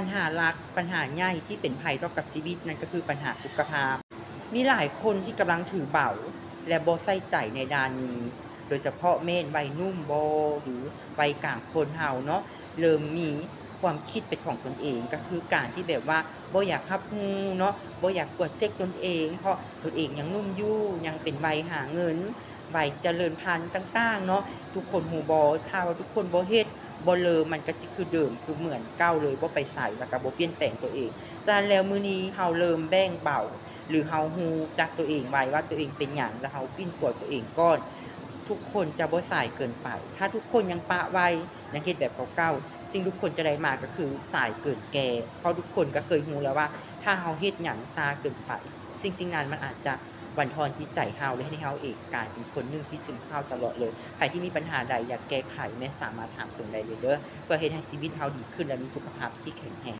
ปัญหาหลักปัญหาใหญ่ที่เป็นภัยต่อกับชีวิตนั่นก็คือปัญหาสุขภาพมีหลายคนที่กำลังถือเบาและบ่ใส่ใจในด้านนี้โดยเฉพาะแม่นวัยหนุ่มบ่หรือวัยกลางคนเฮาเนาะเริ่มมีความคิดเป็นของตนเองก็คือการที่แบบว่าบ่อยากรับรู้เนาะบ่อยากอวดเซ็กตนเองเพราะตนเองยังหนุ่มอยู่ยังเป็นวัยหาเงินวัยเจริญพันธุ์ต่างๆเนาะทุกคนฮู้บ่ถ้าว่าทุกคนบ่เฮ็ด บ่เลิมมันก็สิคือเดิมคือเหมือนเก่าเลยบ่ไปไสแล้วก็บ่เปลี่ยนแปลงตัวเองฉะนั้นแล้วมื้อนี้เฮาเริ่มแบ่งเบาหรือเฮารู้จักตัวเองไว้ว่าตัวเองเป็นหยังแล้วเฮาปิ้นตัวตัวเองก่อนทุกคนจะบ่สายเกินไปถ้าทุกคนยังปะไว้ยังเฮ็ดแบบเก่าๆสิ่งทุกคนจะได้มาก็คือสายเกินแก่เพราะทุกคนก็เคยรู้แล้วว่าถ้าเฮาเฮ็ดหยังช้าเกินไปสิ่งนั้นมันอาจจะบั่นทอนจิตใจเฮาและเฮ็ดให้เฮาเองกลายเป็นคนหนึ่งที่ซึมเศร้าตลอดเลยใครที่มีปัญหาใดอยากแก้ไขแม่สามารถถามเสิ่งใดเลยเด้อเพื่อเฮ็ดให้ชีวิตเฮาดีขึ้นและมีสุขภาพที่แข็งแรง